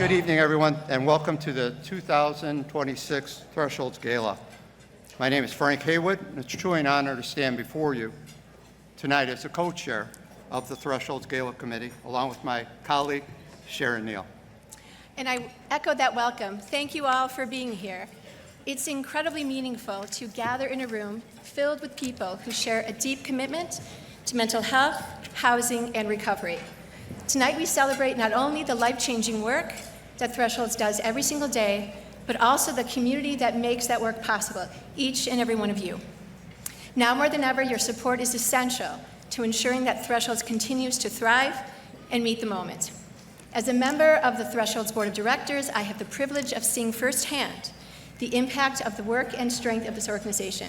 Good evening, everyone, and welcome to the 2026 Thresholds Gala. My name is Frank Haywood, and it's truly an honor to stand before you tonight as the co-chair of the Thresholds Gala Committee, along with my colleague, Sharon Neal. And I echo that welcome. Thank you all for being here. It's incredibly meaningful to gather in a room filled with people who share a deep commitment to mental health, housing, and recovery. Tonight we celebrate not only the life-changing work that Thresholds does every single day, but also the community that makes that work possible, each and every one of you. Now more than ever, your support is essential to ensuring that Thresholds continues to thrive and meet the moment. As a member of the Thresholds Board of Directors, I have the privilege of seeing firsthand the impact of the work and strength of this organization.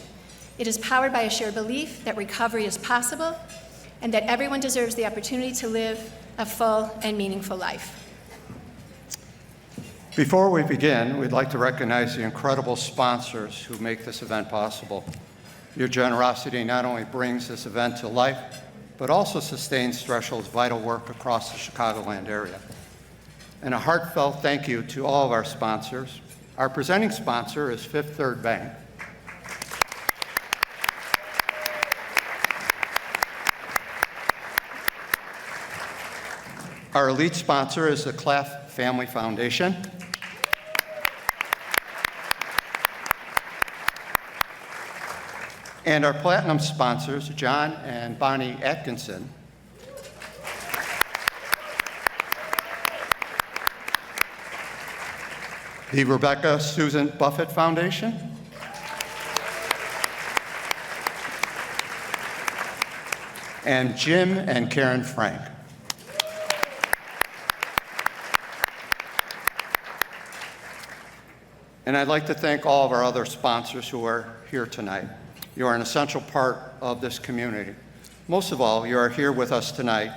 It is powered by a shared belief that recovery is possible and that everyone deserves the opportunity to live a full and meaningful life. Before we begin, we'd like to recognize the incredible sponsors who make this event possible. Your generosity not only brings this event to life, but also sustains Threshold's vital work across the Chicagoland area. And a heartfelt thank you to all of our sponsors. Our presenting sponsor is Fifth Third Bank. Our elite sponsor is the Claff Family Foundation. And our platinum sponsors, John and Bonnie Atkinson. The Rebecca Susan Buffett Foundation. And Jim and Karen Frank. And I'd like to thank all of our other sponsors who are here tonight. You are an essential part of this community. Most of all, you are here with us tonight,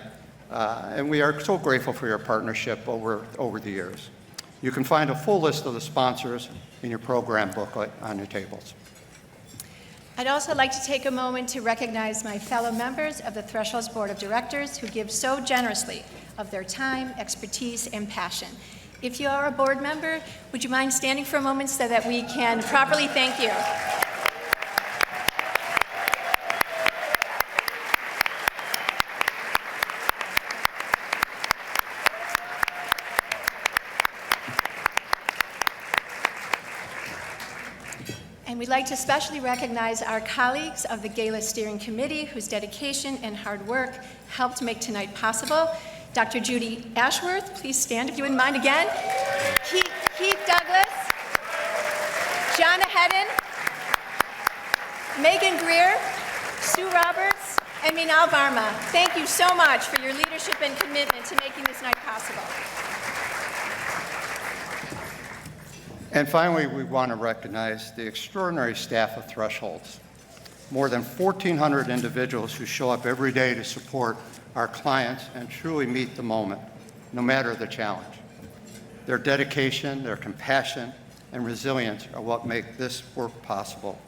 and we are so grateful for your partnership over the years. You can find a full list of the sponsors in your program booklet on your tables. I'd also like to take a moment to recognize my fellow members of the Thresholds Board of Directors who give so generously of their time, expertise, and passion. If you are a board member, would you mind standing for a moment so that we can properly thank you? And we'd like to especially recognize our colleagues of the Gala Steering Committee whose dedication and hard work helped make tonight possible. Dr. Judy Ashworth, please stand if you wouldn't mind again. Keith Douglas, Jonna Hedden, Megan Greer, Sue Roberts, and Minal Varma. Thank you so much for your leadership and commitment to making this night possible. And finally, we want to recognize the extraordinary staff of Thresholds. More than 1,400 individuals who show up every day to support our clients and truly meet the moment, no matter the challenge. Their dedication, their compassion, and resilience are what make this work possible.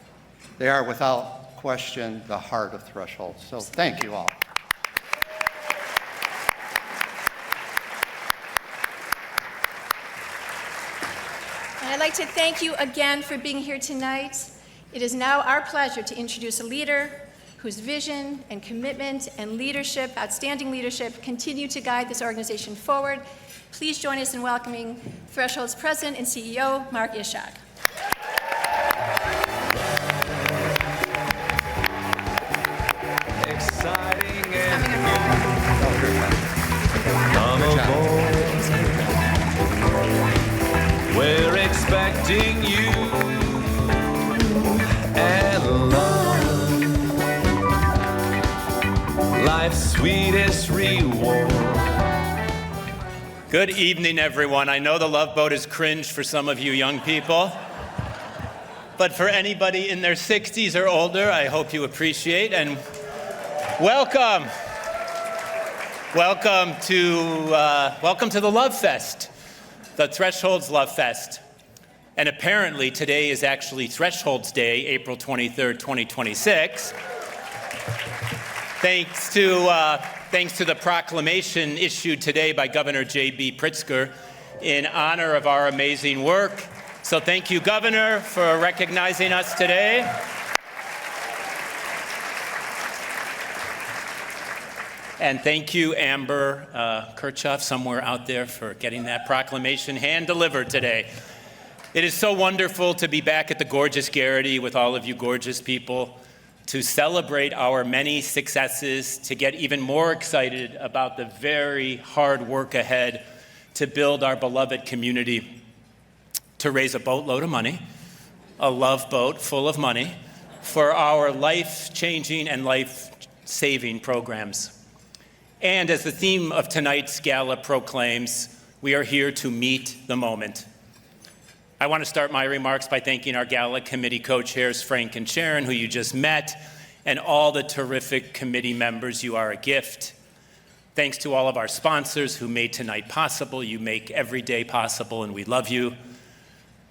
They are, without question, the heart of Thresholds. So thank you all. And I'd like to thank you again for being here tonight. It is now our pleasure to introduce a leader whose vision and commitment and leadership, outstanding leadership, continue to guide this organization forward. Please join us in welcoming Threshold's President and CEO, Mark Ishak. Exciting and come aboard. We're expecting you and love, life's sweetest reward. Good evening, everyone. I know the Love Boat is cringe for some of you young people, but for anybody in their 60s or older, I hope you appreciate and welcome. Welcome to the Love Fest, the Thresholds Love Fest. And apparently today is actually Thresholds Day, April 23rd, 2026. Thanks to the proclamation issued today by Governor J.B. Pritzker in honor of our amazing work. So thank you, Governor, for recognizing us today. And thank you, Amber Kirchhoff, somewhere out there, for getting that proclamation hand-delivered today. It is so wonderful to be back at the gorgeous Garrity with all of you gorgeous people, to celebrate our many successes, to get even more excited about the very hard work ahead to build our beloved community, to raise a boatload of money, a love boat full of money, for our life-changing and life-saving programs. And as the theme of tonight's gala proclaims, we are here to meet the moment. I want to start my remarks by thanking our gala committee co-chairs, Frank and Sharon, who you just met, and all the terrific committee members. You are a gift. Thanks to all of our sponsors who made tonight possible. You make every day possible, and we love you.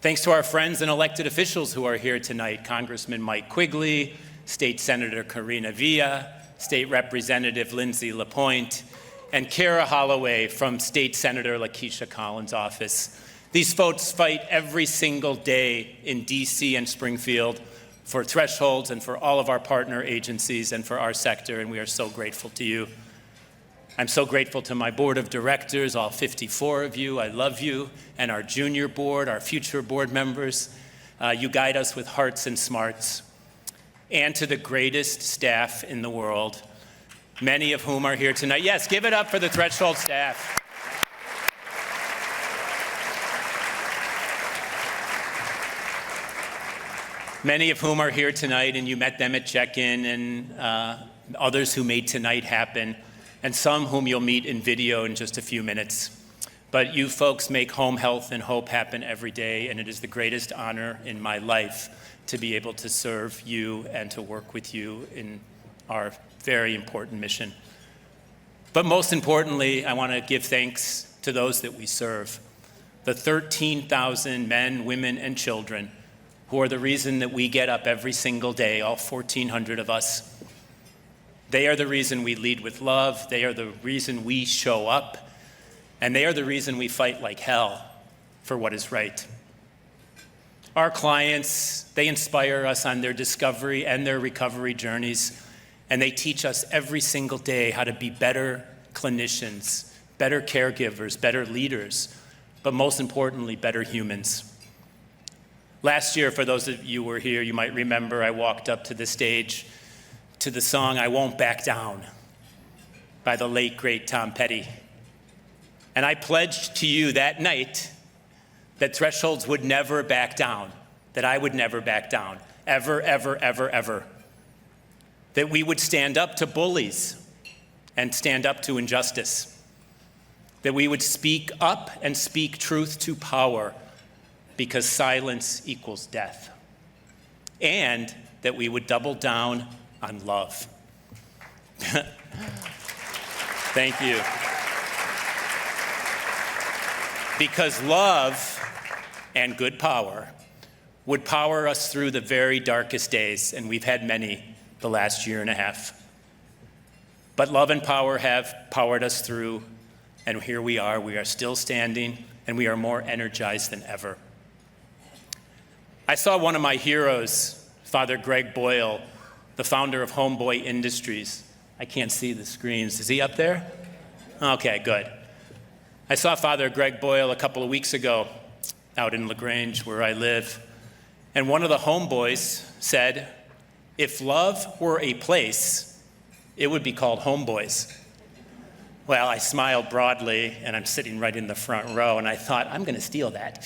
Thanks to our friends and elected officials who are here tonight, Congressman Mike Quigley, State Senator Karina Villa, State Representative Lindsay LaPointe, and Kara Holloway from State Senator Lakeisha Collins' office. These folks fight every single day in DC and Springfield for Thresholds and for all of our partner agencies and for our sector, and we are so grateful to you. I'm so grateful to my board of directors, all 54 of you. I love you, and our junior board, our future board members. You guide us with hearts and smarts. And to the greatest staff in the world, many of whom are here tonight. Yes, give it up for the Threshold staff. Many of whom are here tonight, and you met them at check-in, and others who made tonight happen, and some whom you'll meet in video in just a few minutes. But you folks make home health and hope happen every day, and it is the greatest honor in my life to be able to serve you and to work with you in our very important mission. But most importantly, I want to give thanks to those that we serve, the 13,000 men, women, and children who are the reason that we get up every single day, all 1,400 of us. They are the reason we lead with love. They are the reason we show up. And they are the reason we fight like hell for what is right. Our clients, they inspire us on their discovery and their recovery journeys. And they teach us every single day how to be better clinicians, better caregivers, better leaders, but most importantly, better humans. Last year, for those of you who were here, you might remember I walked up to the stage to the song "I Won't Back Down" by the late, great Tom Petty. And I pledged to you that night that Thresholds would never back down, that I would never back down, ever, ever, ever, ever. That we would stand up to bullies and stand up to injustice. That we would speak up and speak truth to power, because silence equals death. And that we would double down on love. Thank you. Because love and good power would power us through the very darkest days, and we've had many the last year and a half. But love and power have powered us through, and here we are still standing, and we are more energized than ever. I saw one of my heroes, Father Greg Boyle, the founder of Homeboy Industries. I can't see the screens. Is he up there? Okay, good. I saw Father Greg Boyle a couple of weeks ago out in LaGrange, where I live, and one of the homeboys said, "If love were a place, it would be called Homeboys." Well, I smiled broadly, and I'm sitting right in the front row, and I thought, I'm going to steal that.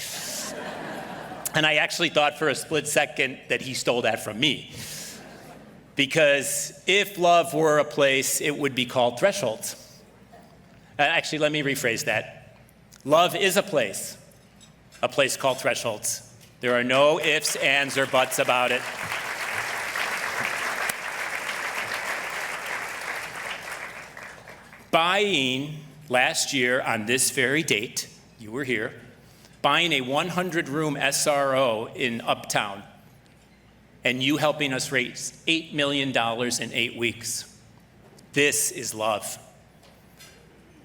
And I actually thought for a split second that he stole that from me. Because if love were a place, it would be called Thresholds. Actually, let me rephrase that. Love is a place called Thresholds. There are no ifs, ands, or buts about it. Buying last year on this very date, you were here, buying a 100-room SRO in Uptown, and you helping us raise $8 million in 8 weeks. This is love.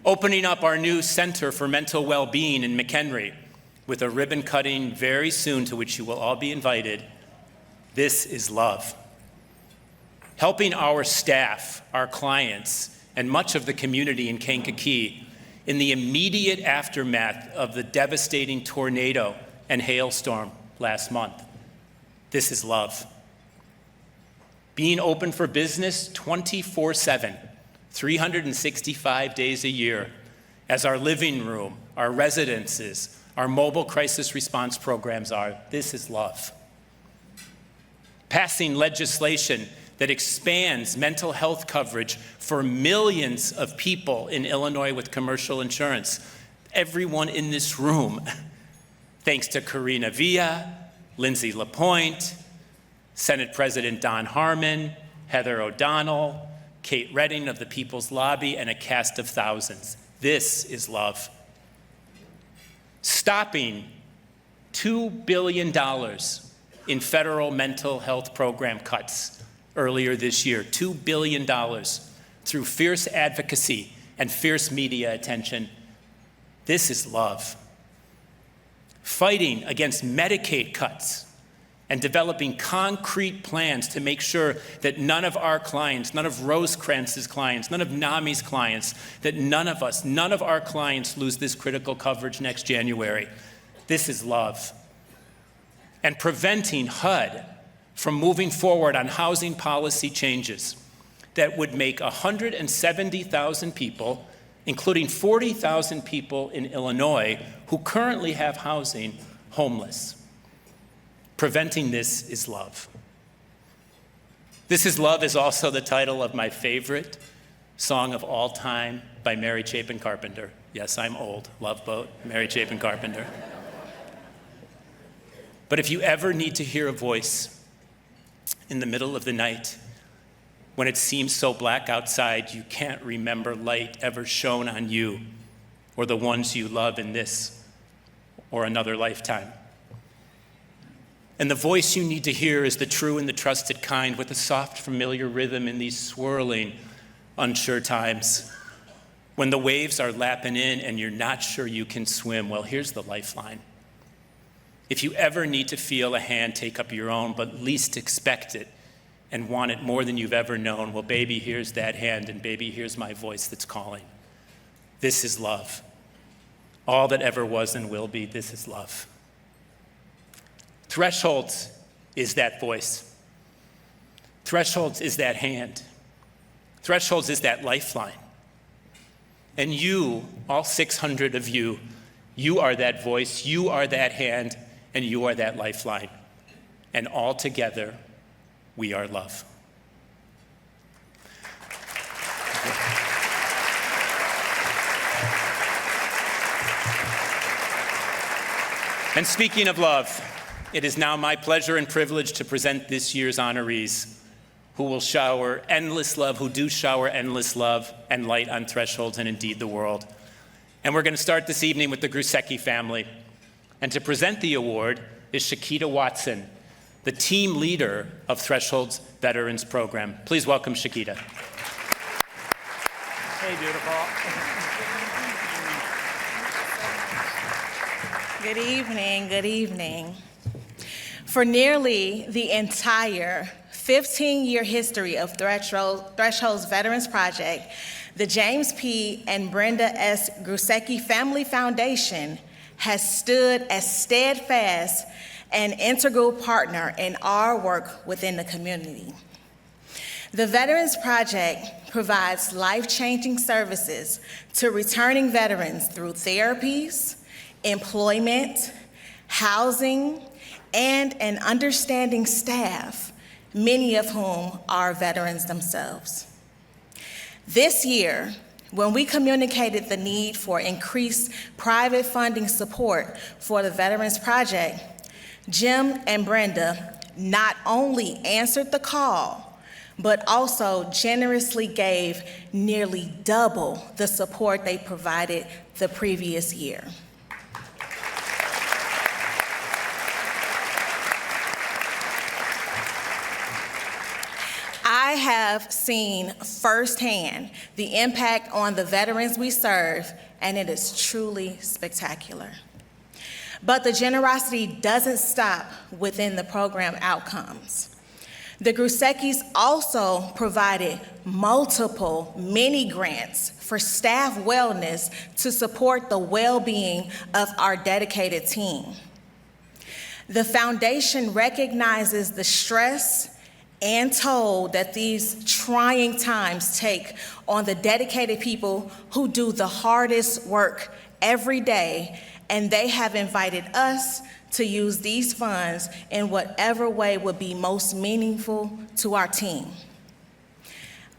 opening up our new Center for Mental Well-Being in McHenry with a ribbon cutting very soon to which you will all be invited. This is love. Helping our staff, our clients, and much of the community in Kankakee in the immediate aftermath of the devastating tornado and hailstorm last month. This is love. Being open for business 24/7, 365 days a year, as our living room, our residences, our mobile crisis response programs are. This is love. Passing legislation that expands mental health coverage for millions of people in Illinois with commercial insurance. Everyone in this room, thanks to Karina Villa, Lindsay LaPointe, Senate President Don Harmon, Heather O'Donnell, Kate Redding of the People's Lobby, and a cast of thousands. This is love. Stopping $2 billion in federal mental health program cuts earlier this year, $2 billion through fierce advocacy and fierce media attention. This is love. Fighting against Medicaid cuts and developing concrete plans to make sure that none of our clients, none of Rosecrance's clients, none of NAMI's clients, that none of our clients lose this critical coverage next January. This is love. And preventing HUD from moving forward on housing policy changes that would make 170,000 people, including 40,000 people in Illinois who currently have housing, homeless. Preventing this is love. This is Love is also the title of my favorite song of all time by Mary Chapin Carpenter. Yes, I'm old. Love Boat, Mary Chapin Carpenter. But if you ever need to hear a voice in the middle of the night, when it seems so black outside you can't remember light ever shone on you or the ones you love in this or another lifetime. And the voice you need to hear is the true and the trusted kind with a soft, familiar rhythm in these swirling, unsure times. When the waves are lapping in and you're not sure you can swim, well, here's the lifeline. If you ever need to feel a hand take up your own, but least expect it and want it more than you've ever known, well, baby, here's that hand, and baby, here's my voice that's calling. This is love. All that ever was and will be, this is love. Thresholds is that voice. Thresholds is that hand. Thresholds is that lifeline. And you, all 600 of you, you are that voice, you are that hand, and you are that lifeline. And all together, we are love. And speaking of love, it is now my pleasure and privilege to present this year's honorees who will shower endless love, who do shower endless love and light on Thresholds and indeed the world. And we're going to start this evening with the Grusecki family. And to present the award is Shakita Watson, the team leader of Thresholds Veterans Program. Please welcome Shakita. Hey, beautiful. Good evening, good evening. For nearly the entire 15-year history of Thresholds Veterans Project, the James P. and Brenda S. Grusecki Family Foundation has stood as steadfast and integral partner in our work within the community. The Veterans Project provides life-changing services to returning veterans through therapies, employment, housing, and an understanding staff, many of whom are veterans themselves. This year, when we communicated the need for increased private funding support for the Veterans Project, Jim and Brenda not only answered the call, but also generously gave nearly double the support they provided the previous year. I I have seen firsthand the impact on the veterans we serve, and it is truly spectacular. But the generosity doesn't stop within the program outcomes. The Gruseckis also provided multiple mini grants for staff wellness to support the well-being of our dedicated team. The foundation recognizes the stress and toll that these trying times take on the dedicated people who do the hardest work every day, and they have invited us to use these funds in whatever way would be most meaningful to our team.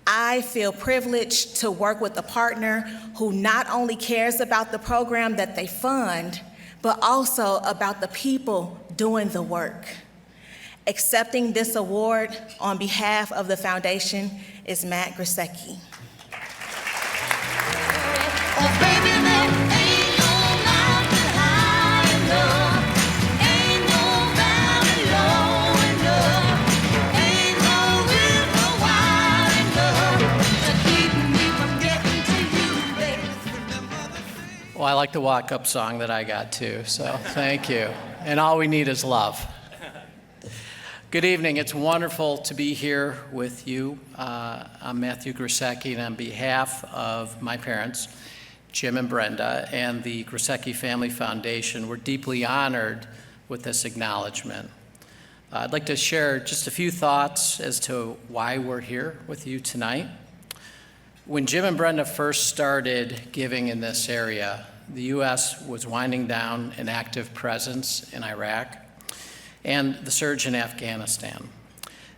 I feel privileged to work with a partner who not only cares about the program that they fund, but also about the people doing the work. Accepting this award on behalf of the foundation is Matt Grusecki. Oh, baby, there ain't no mountain high enough, ain't no valley low enough, ain't no river wide enough to keep me from getting to you, baby. Well, I like the walk-up song that I got too, so thank you. And all we need is love. Good evening. It's wonderful to be here with you. I'm Matthew Grusecki, and on behalf of my parents, Jim and Brenda, and the Grusecki Family Foundation, we're deeply honored with this acknowledgement. I'd like to share just a few thoughts as to why we're here with you tonight. When Jim and Brenda first started giving in this area, the U.S. was winding down an active presence in Iraq and the surge in Afghanistan.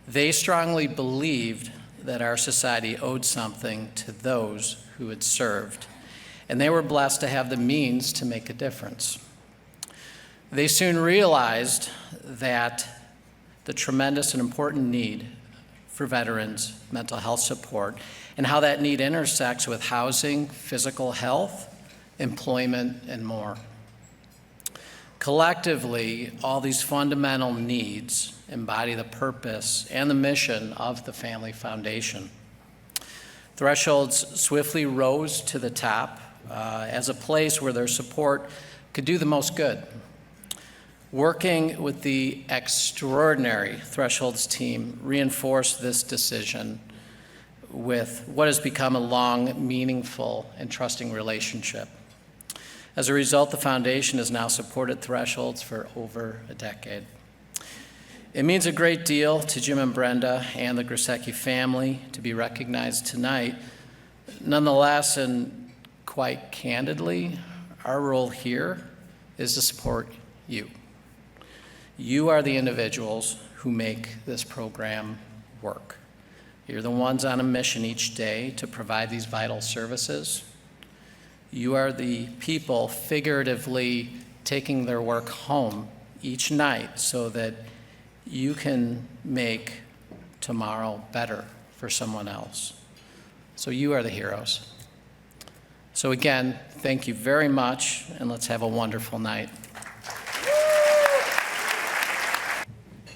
They strongly believed that our society owed something to those who had served, and they were blessed to have the means to make a difference. They soon realized that the tremendous and important need for veterans' mental health support and how that need intersects with housing, physical health, employment, and more. Collectively, all these fundamental needs embody the purpose and the mission of the Family Foundation. Thresholds swiftly rose to the top as a place where their support could do the most good. Working with the extraordinary Thresholds team reinforced this decision with what has become a long, meaningful, and trusting relationship. As a result, the foundation has now supported Thresholds for over a decade. It means a great deal to Jim and Brenda and the Grusecki family to be recognized tonight. Nonetheless, and quite candidly, our role here is to support you. You are the individuals who make this program work. You're the ones on a mission each day to provide these vital services. You are the people figuratively taking their work home each night so that you can make tomorrow better for someone else. So you are the heroes. So again, thank you very much, and let's have a wonderful night.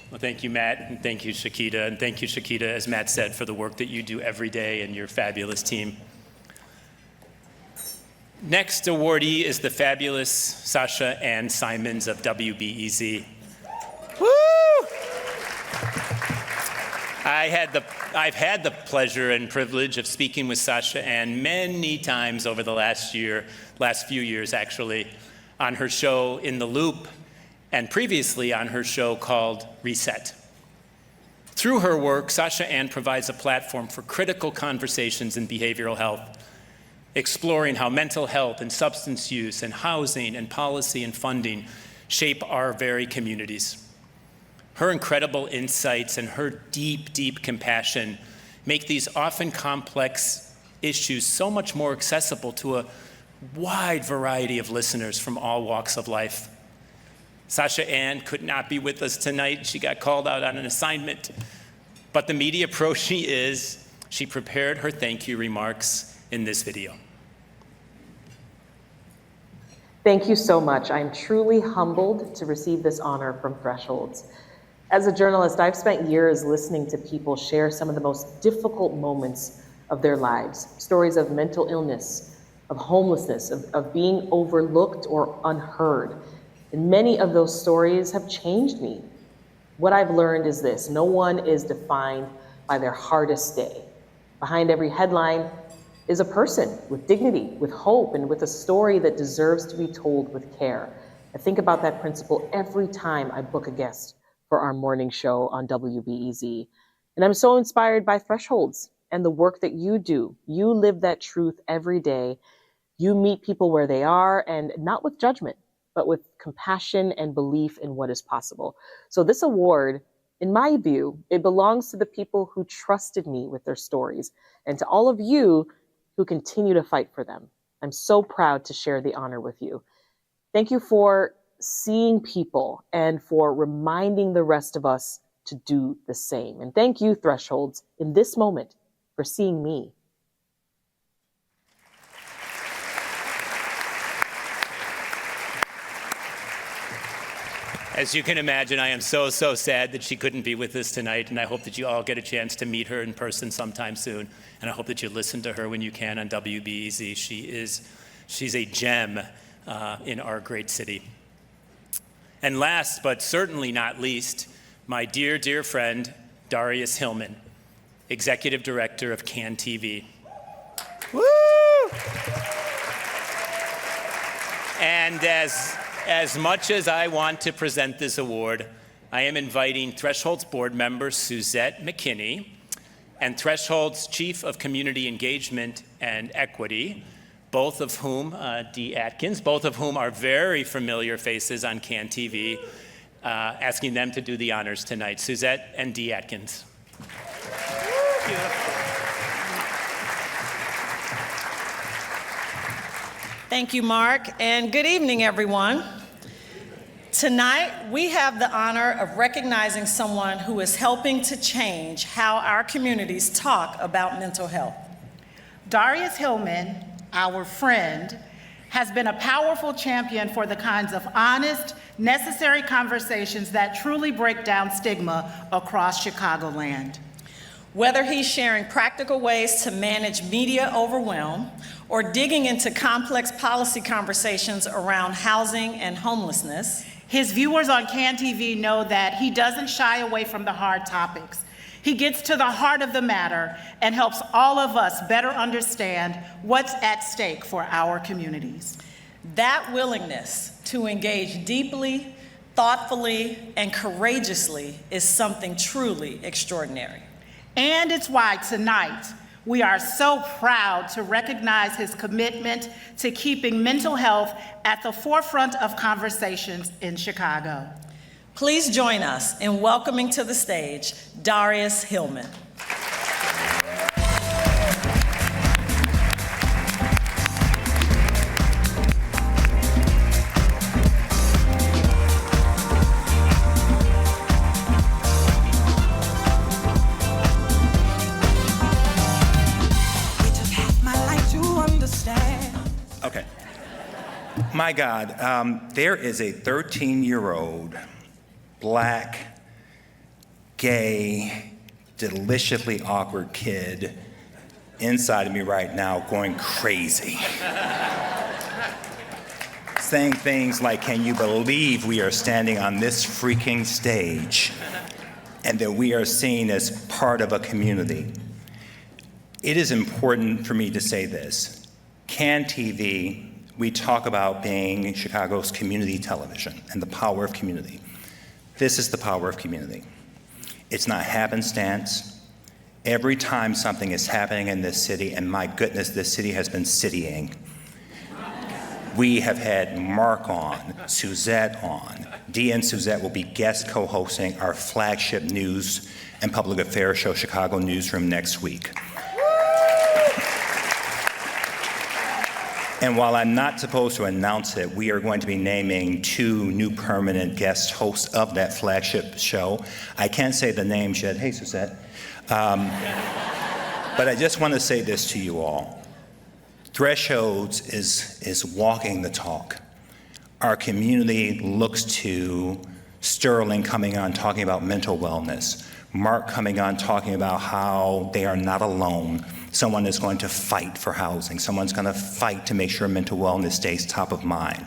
Well, thank you, Matt, and thank you, Shakita, and thank you, Shakita, as Matt said, for the work that you do every day and your fabulous team. Next awardee is the fabulous Sasha Ann Simons of WBEZ. Woo! I've had the pleasure and privilege of speaking with Sasha Ann many times over the last few years actually, on her show In the Loop, and previously on her show called Reset. Through her work, Sasha Ann provides a platform for critical conversations in behavioral health, exploring how mental health and substance use and housing and policy and funding shape our very communities. Her incredible insights and her deep, deep compassion make these often complex issues so much more accessible to a wide variety of listeners from all walks of life. Sasha Ann could not be with us tonight. She got called out on an assignment. But the media pro she is, she prepared her thank you remarks in this video. Thank you so much. I'm truly humbled to receive this honor from Thresholds. As a journalist, I've spent years listening to people share some of the most difficult moments of their lives, stories of mental illness, of homelessness, of being overlooked or unheard. And many of those stories have changed me. What I've learned is this: no one is defined by their hardest day. Behind every headline is a person with dignity, with hope, and with a story that deserves to be told with care. I think about that principle every time I book a guest for our morning show on WBEZ. And I'm so inspired by Thresholds and the work that you do. You live that truth every day. You meet people where they are, and not with judgment, but with compassion and belief in what is possible. So this award, in my view, it belongs to the people who trusted me with their stories, and to all of you who continue to fight for them. I'm so proud to share the honor with you. Thank you for seeing people and for reminding the rest of us to do the same. And thank you, Thresholds, in this moment for seeing me. As you can imagine, I am so sad that she couldn't be with us tonight, and I hope that you all get a chance to meet her in person sometime soon. And I hope that you listen to her when you can on WBEZ. She's a gem in our great city. And last, but certainly not least, my dear friend, Darius Hillman, Executive Director of CAN TV. Woo! And as much as I want to present this award, I am inviting Thresholds board member Suzette McKinney and Thresholds Chief of Community Engagement and Equity, both of whom, Dee Atkins, both of whom are very familiar faces on CAN TV, asking them to do the honors tonight. Suzette and Dee Atkins. Thank you, Mark, and good evening, everyone. Tonight, we have the honor of recognizing someone who is helping to change how our communities talk about mental health. Darius Hillman, our friend, has been a powerful champion for the kinds of honest, necessary conversations that truly break down stigma across Chicagoland. Whether he's sharing practical ways to manage media overwhelm or digging into complex policy conversations around housing and homelessness, his viewers on CAN TV know that he doesn't shy away from the hard topics. He gets to the heart of the matter and helps all of us better understand what's at stake for our communities. That willingness to engage deeply, thoughtfully, and courageously is something truly extraordinary. And it's why tonight we are so proud to recognize his commitment to keeping mental health at the forefront of conversations in Chicago. Please join us in welcoming to the stage Darius Hillman. Okay. My God, there is a 13-year-old Black, gay, deliciously awkward kid inside of me right now going crazy. Saying things like, can you believe we are standing on this freaking stage and that we are seen as part of a community? It is important for me to say this. CAN TV, we talk about being Chicago's community television and the power of community. This is the power of community. It's not happenstance. Every time something is happening in this city, and my goodness, this city has been citying. We have had Mark on, Suzette on. Dee and Suzette will be guest co-hosting our flagship news and public affairs show, Chicago Newsroom, next week. And while I'm not supposed to announce it, we are going to be naming 2 new permanent guest hosts of that flagship show. I can't say the names yet. Hey, Suzette. But I just want to say this to you all. Thresholds is walking the talk. Our community looks to Sterling coming on talking about mental wellness, Mark coming on talking about how they are not alone. Someone is going to fight for housing. Someone's going to fight to make sure mental wellness stays top of mind.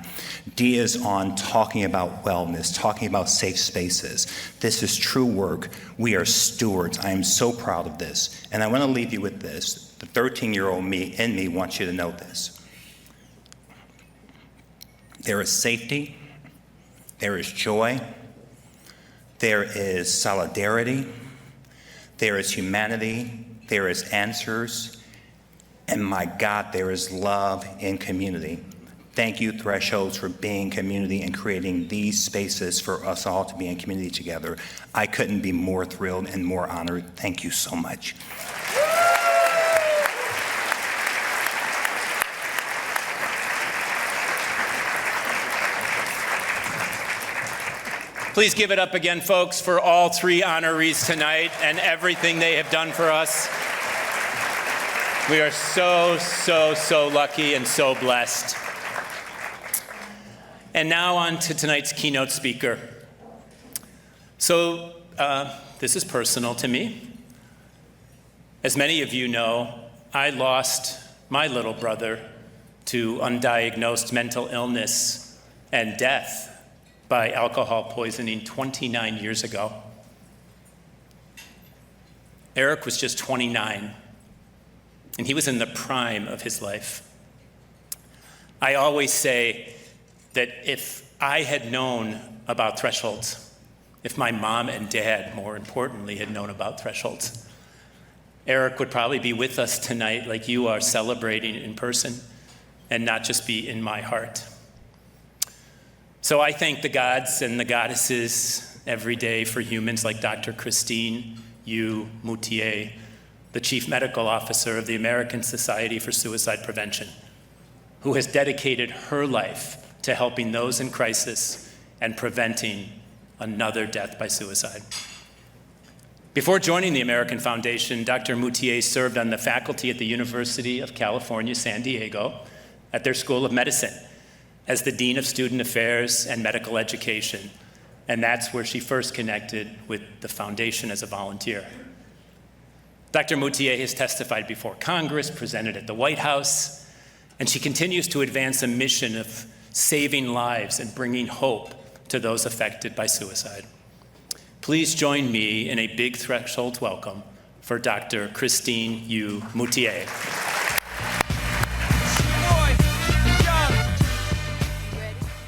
Dee is on talking about wellness, talking about safe spaces. This is true work. We are stewards. I am so proud of this. And I want to leave you with this. The 13-year-old me in me wants you to know this. There is safety. There is joy. There is solidarity. There is humanity. There is answers. And my God, there is love in community. Thank you, Thresholds, for being community and creating these spaces for us all to be in community together. I couldn't be more thrilled and more honored. Thank you so much. Please give it up again, folks, for all three honorees tonight and everything they have done for us. We are so, so, so lucky and so blessed. And now on to tonight's keynote speaker. So this is personal to me. As many of you know, I lost my little brother to undiagnosed mental illness and death by alcohol poisoning 29 years ago. Eric was just 29, and he was in the prime of his life. I always say that if I had known about Thresholds, if my mom and dad, more importantly, had known about Thresholds, Eric would probably be with us tonight like you are, celebrating in person and not just be in my heart. So I thank the gods and the goddesses every day for humans like Dr. Christine Yu Moutier, the Chief Medical Officer of the American Society for Suicide Prevention, who has dedicated her life to helping those in crisis and preventing another death by suicide. Before joining the American Foundation, Dr. Moutier served on the faculty at the University of California, San Diego, at their School of Medicine, as the Dean of Student Affairs and Medical Education, and that's where she first connected with the foundation as a volunteer. Dr. Moutier has testified before Congress, presented at the White House, and she continues to advance a mission of saving lives and bringing hope to those affected by suicide. Please join me in a big Thresholds welcome for Dr. Christine Yu Moutier.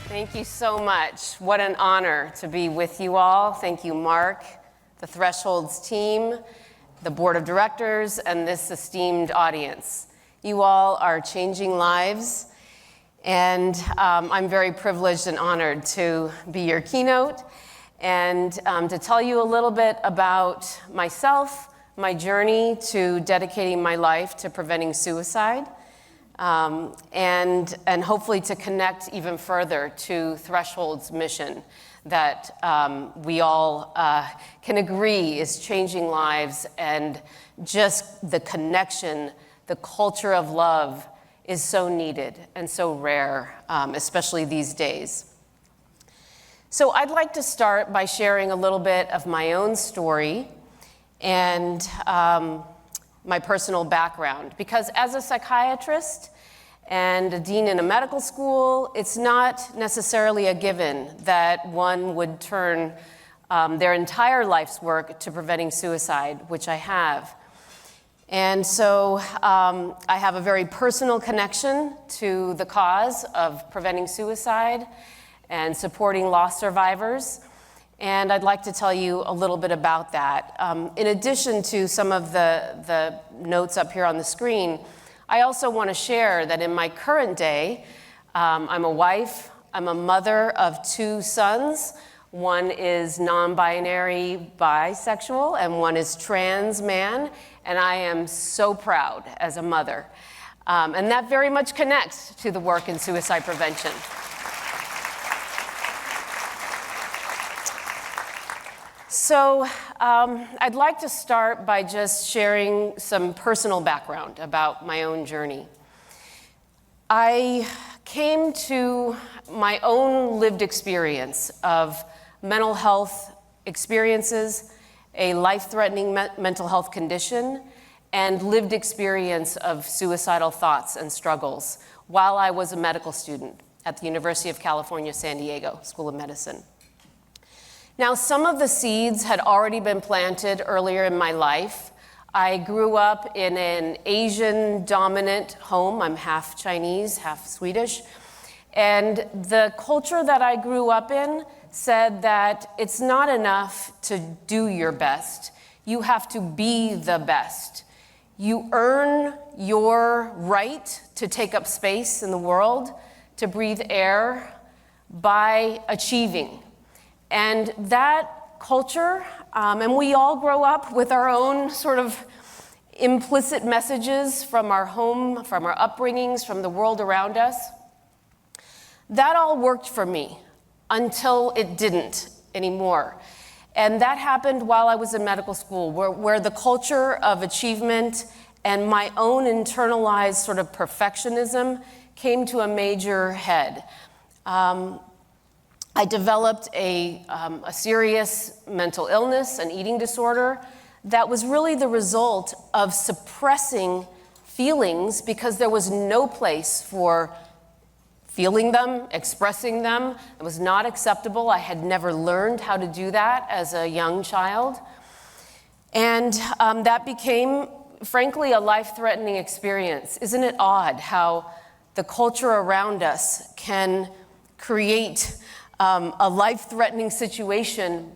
Thank you so much. What an honor to be with you all. Thank you, Mark, the Thresholds team, the board of directors, and this esteemed audience. You all are changing lives, and I'm very privileged and honored to be your keynote and to tell you a little bit about myself, my journey to dedicating my life to preventing suicide, and hopefully to connect even further to Threshold's mission that we all can agree is changing lives, and just the connection, the culture of love is so needed and so rare, especially these days. So I'd like to start by sharing a little bit of my own story and my personal background, because as a psychiatrist and a dean in a medical school, it's not necessarily a given that one would turn their entire life's work to preventing suicide, which I have. And so I have a very personal connection to the cause of preventing suicide and supporting loss survivors. And I'd like to tell you a little bit about that. In addition to some of the notes up here on the screen, I also want to share that in my current day, I'm a wife, I'm a mother of 2 sons. One is non-binary bisexual, and one is trans man, and I am so proud as a mother. And that very much connects to the work in suicide prevention. So I'd like to start by just sharing some personal background about my own journey. I came to my own lived experience of mental health experiences, a life-threatening mental health condition, and lived experience of suicidal thoughts and struggles while I was a medical student at the University of California, San Diego School of Medicine. Now, some of the seeds had already been planted earlier in my life. I grew up in an Asian-dominant home. I'm half Chinese, half Swedish. And the culture that I grew up in said that it's not enough to do your best. You have to be the best. You earn your right to take up space in the world, to breathe air, by achieving. And that culture, and we all grow up with our own sort of implicit messages from our home, from our upbringings, from the world around us. That all worked for me until it didn't anymore. And that happened while I was in medical school, where the culture of achievement and my own internalized sort of perfectionism came to a major head. I developed a serious mental illness, an eating disorder, that was really the result of suppressing feelings because there was no place for feeling them, expressing them. It was not acceptable. I had never learned how to do that as a young child. And that became, frankly, a life-threatening experience. Isn't it odd how the culture around us can create a life-threatening situation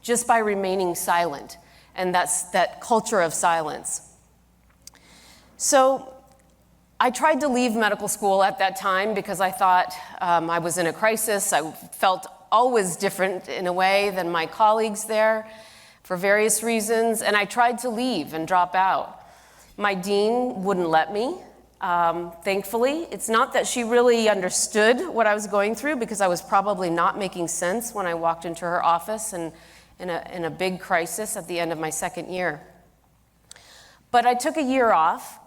just by remaining silent? And that's that culture of silence. So I tried to leave medical school at that time because I thought I was in a crisis. I felt always different in a way than my colleagues there for various reasons, and I tried to leave and drop out. My dean wouldn't let me, thankfully. It's not that she really understood what I was going through because I was probably not making sense when I walked into her office and in a big crisis at the end of my second year. But I took a year off.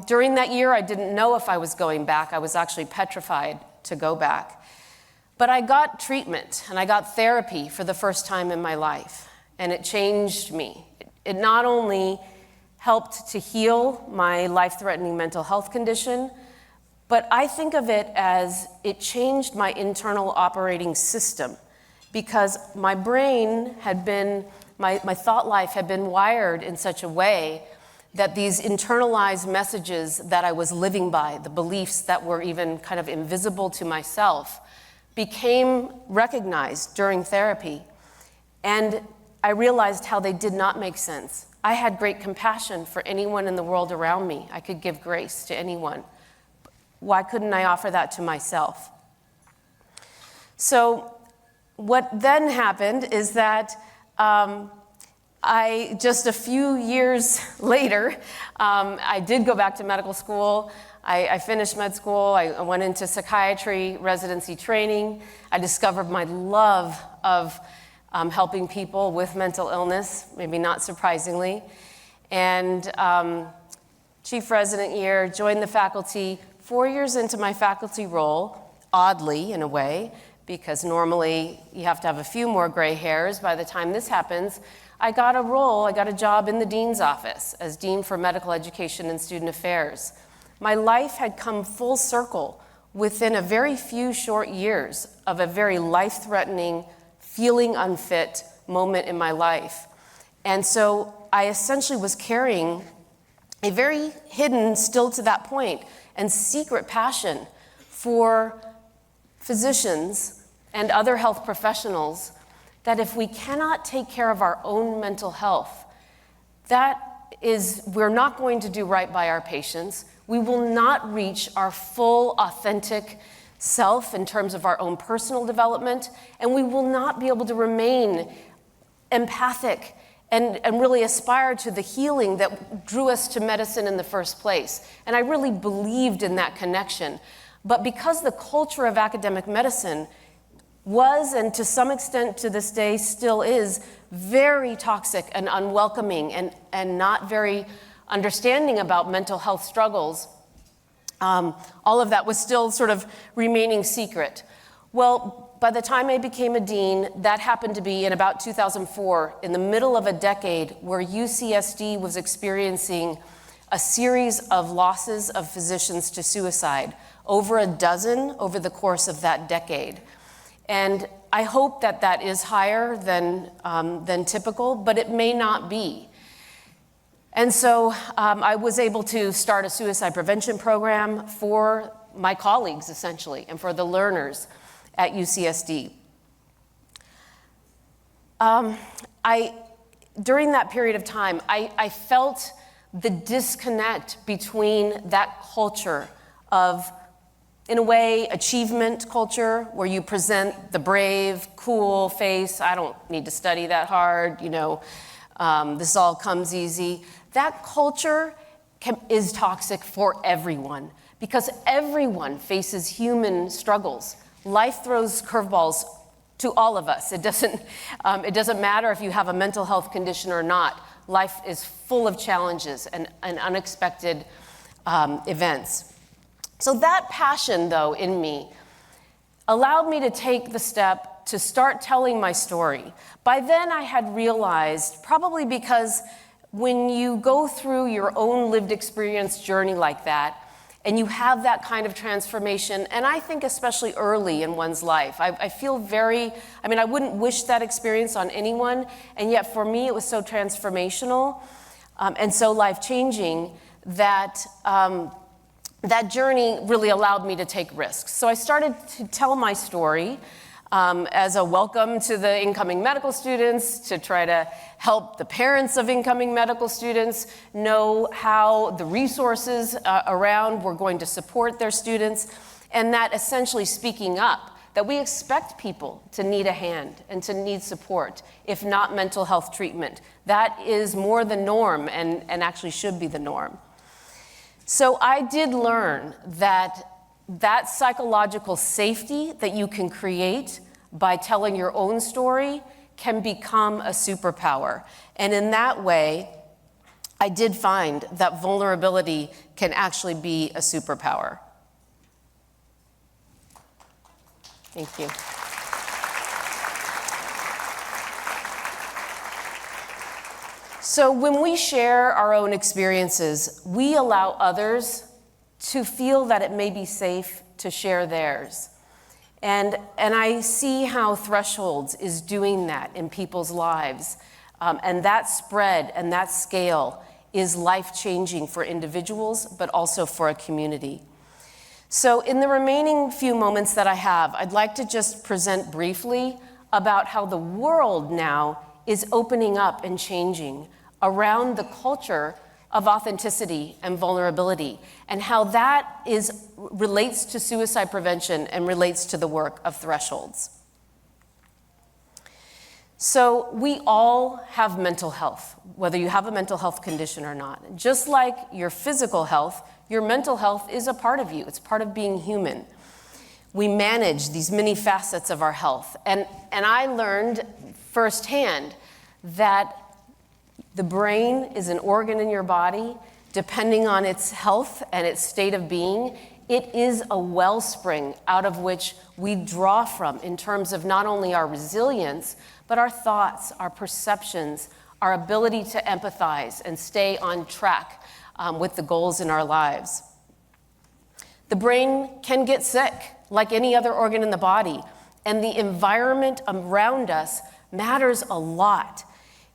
During that year, I didn't know if I was going back. I was actually petrified to go back. But I got treatment and I got therapy for the first time in my life, and it changed me. It not only helped to heal my life-threatening mental health condition, but I think of it as it changed my internal operating system because my brain had been, my thought life had been wired in such a way that these internalized messages that I was living by, the beliefs that were even kind of invisible to myself, became recognized during therapy. And I realized how they did not make sense. I had great compassion for anyone in the world around me. I could give grace to anyone. Why couldn't I offer that to myself? So what then happened is that just a few years later, I did go back to medical school. I finished med school. I went into psychiatry residency training. I discovered my love of helping people with mental illness, maybe not surprisingly. And chief resident year, joined the faculty 4 years into my faculty role, oddly in a way, because normally you have to have a few more gray hairs by the time this happens. I got a job in the dean's office as Dean for Medical Education and Student Affairs. My life had come full circle within a very few short years of a very life-threatening, feeling unfit moment in my life. And so I essentially was carrying a very hidden, still to that point, and secret passion for physicians and other health professionals that if we cannot take care of our own mental health, we're not going to do right by our patients. We will not reach our full, authentic self in terms of our own personal development, and we will not be able to remain empathic and really aspire to the healing that drew us to medicine in the first place. And I really believed in that connection. But because the culture of academic medicine was, and to some extent to this day still is, very toxic and unwelcoming and not very understanding about mental health struggles, all of that was still sort of remaining secret. Well, by the time I became a dean, that happened to be in about 2004, in the middle of a decade where UCSD was experiencing a series of losses of physicians to suicide, over a dozen over the course of that decade. And I hope that that is higher than typical, but it may not be. And so I was able to start a suicide prevention program for my colleagues, essentially, and for the learners at UCSD. During that period of time, I felt the disconnect between that culture of, in a way, achievement culture, where you present the brave, cool face, I don't need to study that hard, this all comes easy. That culture is toxic for everyone, because everyone faces human struggles. Life throws curveballs to all of us. It doesn't matter if you have a mental health condition or not. Life is full of challenges and unexpected events. So that passion, though, in me allowed me to take the step to start telling my story. By then, I had realized, probably because when you go through your own lived experience journey like that, and you have that kind of transformation, and I think especially early in one's life, I feel I wouldn't wish that experience on anyone, and yet for me it was so transformational and so life-changing that that journey really allowed me to take risks. So I started to tell my story as a welcome to the incoming medical students, to try to help the parents of incoming medical students know how the resources around were going to support their students, and that essentially speaking up, that we expect people to need a hand and to need support, if not mental health treatment. That is more the norm and actually should be the norm. So I did learn that psychological safety that you can create by telling your own story can become a superpower. And in that way, I did find that vulnerability can actually be a superpower. Thank you. So when we share our own experiences, we allow others to feel that it may be safe to share theirs. And I see how Thresholds is doing that in people's lives. And that spread and that scale is life-changing for individuals, but also for a community. So in the remaining few moments that I have, I'd like to just present briefly about how the world now is opening up and changing around the culture of authenticity and vulnerability, and how that relates to suicide prevention and relates to the work of Thresholds. So we all have mental health, whether you have a mental health condition or not. Just like your physical health, your mental health is a part of you. It's part of being human. We manage these many facets of our health. And I learned firsthand that the brain is an organ in your body. Depending on its health and its state of being, it is a wellspring out of which we draw from in terms of not only our resilience, but our thoughts, our perceptions, our ability to empathize and stay on track with the goals in our lives. The brain can get sick, like any other organ in the body, and the environment around us matters a lot.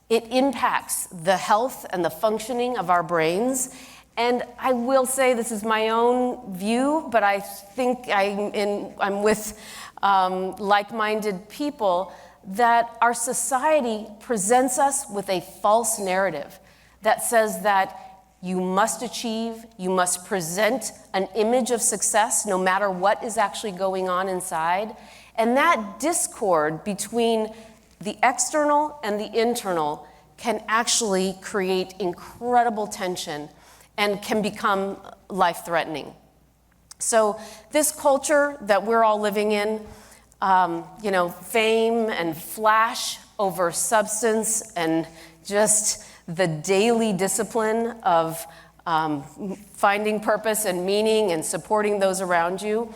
It impacts the health and the functioning of our brains. And I will say, this is my own view, but I think I'm with like-minded people, that our society presents us with a false narrative that says that you must achieve, you must present an image of success no matter what is actually going on inside. And that discord between the external and the internal can actually create incredible tension and can become life-threatening. So this culture that we're all living in, fame and flash over substance and just the daily discipline of finding purpose and meaning and supporting those around you,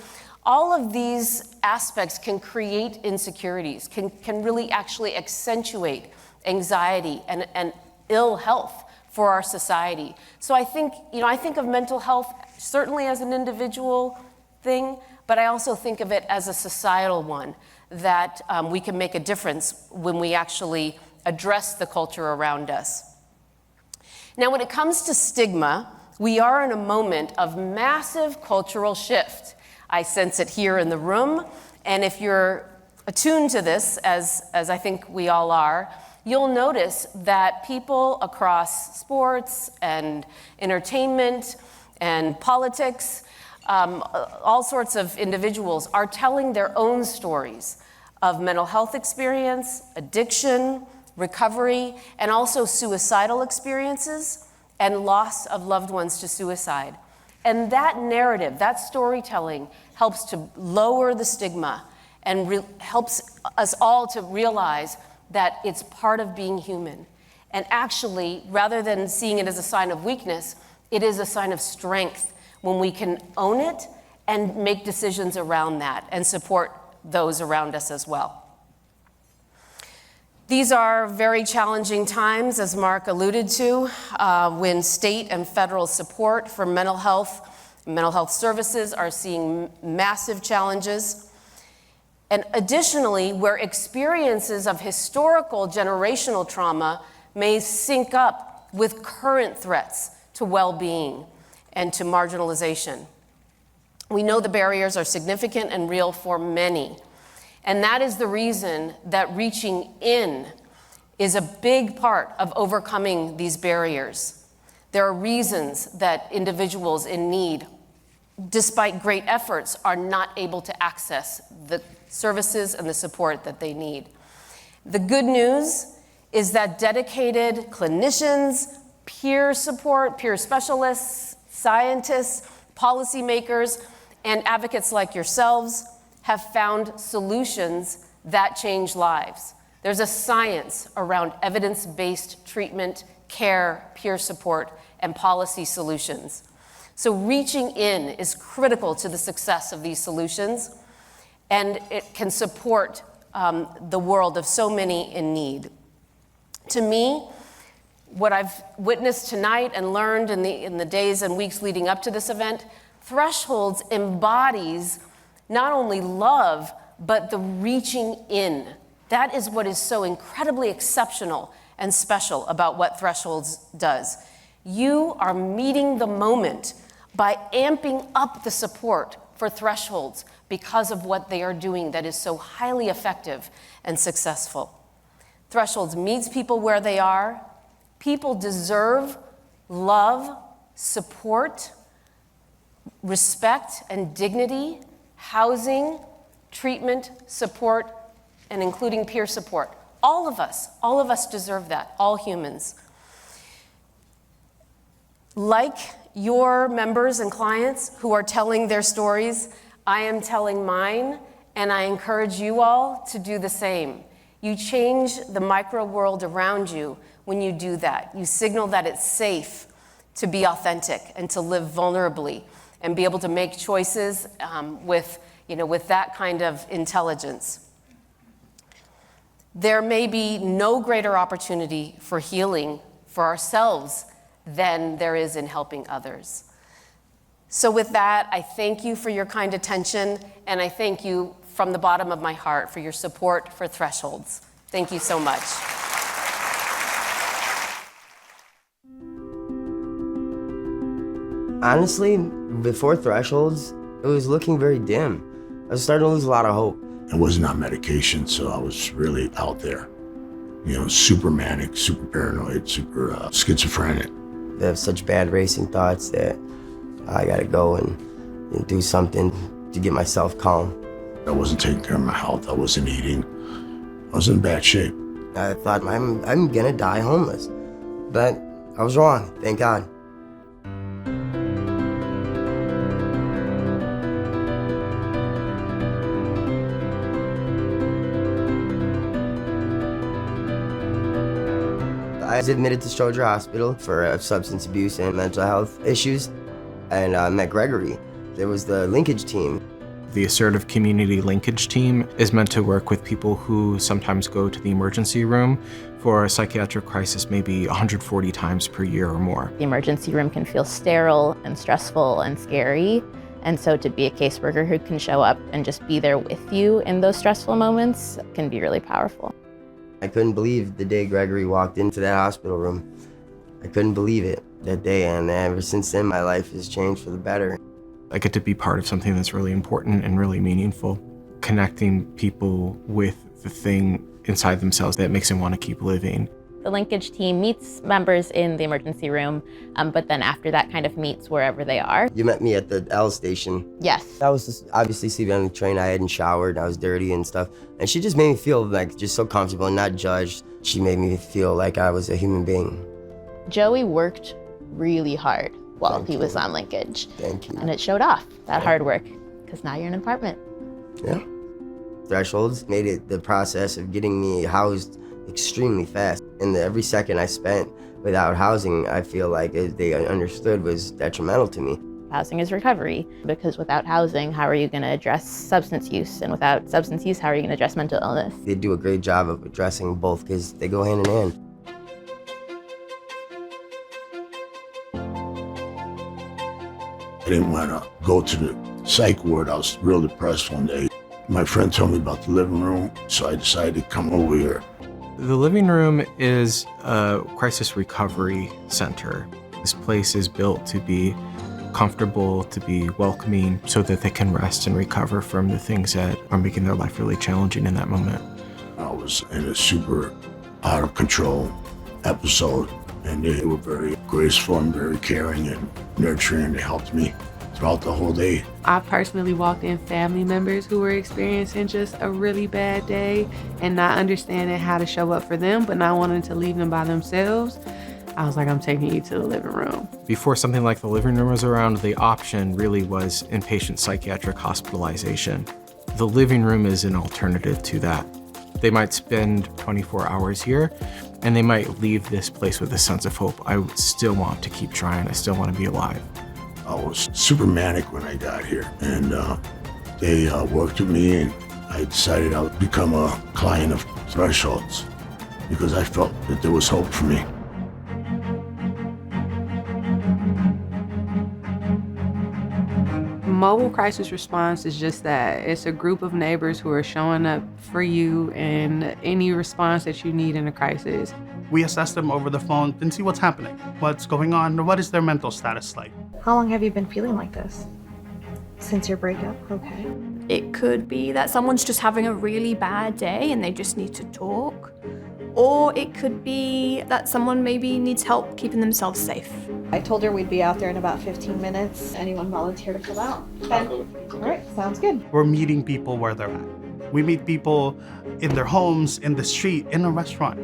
all of these aspects can create insecurities, can really actually accentuate anxiety and ill health for our society. So I think of mental health certainly as an individual thing, but I also think of it as a societal one, that we can make a difference when we actually address the culture around us. Now, when it comes to stigma, we are in a moment of massive cultural shift. I sense it here in the room, and if you're attuned to this, as I think we all are, you'll notice that people across sports and entertainment and politics, all sorts of individuals are telling their own stories of mental health experience, addiction, recovery, and also suicidal experiences and loss of loved ones to suicide. And that narrative, that storytelling, helps to lower the stigma and helps us all to realize that it's part of being human. And actually, rather than seeing it as a sign of weakness, it is a sign of strength when we can own it and make decisions around that and support those around us as well. These are very challenging times, as Mark alluded to, when state and federal support for mental health services are seeing massive challenges. And additionally, where experiences of historical generational trauma may sync up with current threats to well-being and to marginalization. We know the barriers are significant and real for many. And that is the reason that reaching in is a big part of overcoming these barriers. There are reasons that individuals in need, despite great efforts, are not able to access the services and the support that they need. The good news is that dedicated clinicians, peer support, peer specialists, scientists, policymakers, and advocates like yourselves have found solutions that change lives. There's a science around evidence-based treatment, care, peer support, and policy solutions. So reaching in is critical to the success of these solutions, and it can support the world of so many in need. To me, what I've witnessed tonight and learned in the days and weeks leading up to this event, Thresholds embodies not only love, but the reaching in. That is what is so incredibly exceptional and special about what Thresholds does. You are meeting the moment by amping up the support for Thresholds because of what they are doing that is so highly effective and successful. Thresholds meets people where they are. People deserve love, support, respect and dignity, housing, treatment, support, and including peer support. All of us deserve that, all humans. Like your members and clients who are telling their stories, I am telling mine, and I encourage you all to do the same. You change the micro world around you when you do that. You signal that it's safe to be authentic and to live vulnerably and be able to make choices with that kind of intelligence. There may be no greater opportunity for healing for ourselves than there is in helping others. So with that, I thank you for your kind attention, and I thank you from the bottom of my heart for your support for Thresholds. Thank you so much. Honestly, before Thresholds, it was looking very dim. I was starting to lose a lot of hope. I wasn't on medication, so I was really out there. Super manic, super paranoid, super schizophrenic. I have such bad racing thoughts that I gotta go and do something to get myself calm. I wasn't taking care of my health. I wasn't eating. I was in bad shape. I thought I'm gonna die homeless, but I was wrong, thank God. I was admitted to Stroger Hospital for substance abuse and mental health issues, and I met Gregory. There was the linkage team. The assertive community linkage team is meant to work with people who sometimes go to the emergency room for a psychiatric crisis maybe 140 times per year or more. The emergency room can feel sterile and stressful and scary. And so to be a caseworker who can show up and just be there with you in those stressful moments can be really powerful. I couldn't believe the day Gregory walked into that hospital room. I couldn't believe it that day, and ever since then my life has changed for the better. I get to be part of something that's really important and really meaningful, connecting people with the thing inside themselves that makes them want to keep living. The linkage team meets members in the emergency room, but then after that kind of meets wherever they are. You met me at the L station. Yes. I was just obviously sleeping on the train. I hadn't showered, I was dirty and stuff. And she just made me feel like just so comfortable and not judged. She made me feel like I was a human being. Joey worked really hard while he was on linkage. Thank you. And it showed off, that hard work, because now you're in an apartment. Yeah. Thresholds made it the process of getting me housed extremely fast. And every second I spent without housing, I feel like they understood was detrimental to me. Housing is recovery, because without housing, how are you going to address substance use? And without substance use, how are you going to address mental illness? They do a great job of addressing both because they go hand in hand. I didn't want to go to the psych ward. I was real depressed one day. My friend told me about the living room, so I decided to come over here. The living room is a crisis recovery center. This place is built to be comfortable, to be welcoming, so that they can rest and recover from the things that are making their life really challenging in that moment. I was in a super out of control episode, and they were very graceful and very caring and nurturing. They helped me throughout the whole day. I personally walked in family members who were experiencing just a really bad day and not understanding how to show up for them, but not wanting to leave them by themselves. I was like, I'm taking you to the living room. Before something like the living room was around, the option really was inpatient psychiatric hospitalization. The living room is an alternative to that. They might spend 24 hours here, and they might leave this place with a sense of hope. I still want to keep trying. I still want to be alive. I was super manic when I got here, and they worked with me, and I decided I would become a client of Thresholds because I felt that there was hope for me. Mobile crisis response is just that. It's a group of neighbors who are showing up for you in any response that you need in a crisis. We assess them over the phone and see what's happening, what's going on, what is their mental status like. How long have you been feeling like this? Since your breakup? Okay. It could be that someone's just having a really bad day and they just need to talk. Or it could be that someone maybe needs help keeping themselves safe. I told her we'd be out there in about 15 minutes. Anyone volunteer to come out? Okay. All right, sounds good. We're meeting people where they're at. We meet people in their homes, in the street, in a restaurant,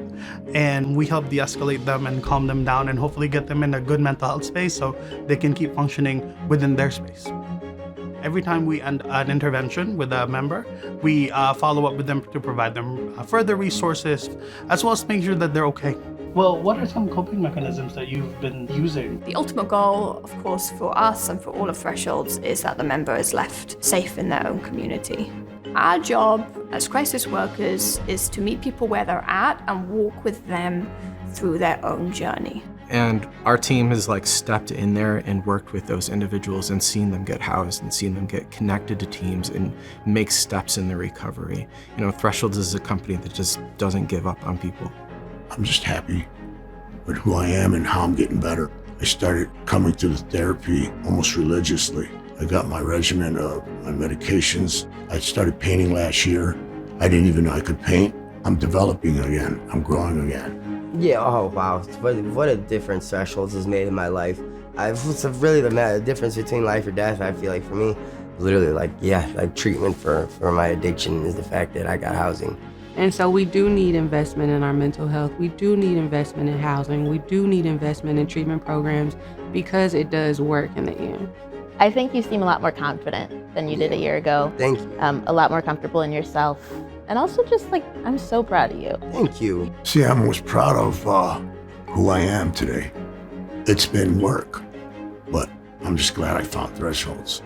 and we help de-escalate them and calm them down and hopefully get them in a good mental health space so they can keep functioning within their space. Every time we end an intervention with a member, we follow up with them to provide them further resources, as well as make sure that they're okay. Well, what are some coping mechanisms that you've been using? The ultimate goal, of course, for us and for all of Thresholds is that the member is left safe in their own community. Our job as crisis workers is to meet people where they're at and walk with them through their own journey. And our team has stepped in there and worked with those individuals and seen them get housed and seen them get connected to teams and make steps in the recovery. You know, Thresholds is a company that just doesn't give up on people. I'm just happy with who I am and how I'm getting better. I started coming to the therapy almost religiously. I got my regimen of my medications. I started painting last year. I didn't even know I could paint. I'm developing again. I'm growing again. Yeah, oh wow, what a difference Thresholds has made in my life. It's really the difference between life or death, I feel like, for me. Literally, treatment for my addiction is the fact that I got housing. And so we do need investment in our mental health. We do need investment in housing. We do need investment in treatment programs because it does work in the end. I think you seem a lot more confident than you did a year ago. Thank you. A lot more comfortable in yourself. And also just I'm so proud of you. Thank you. See, I'm most proud of who I am today. It's been work, but I'm just glad I found Thresholds.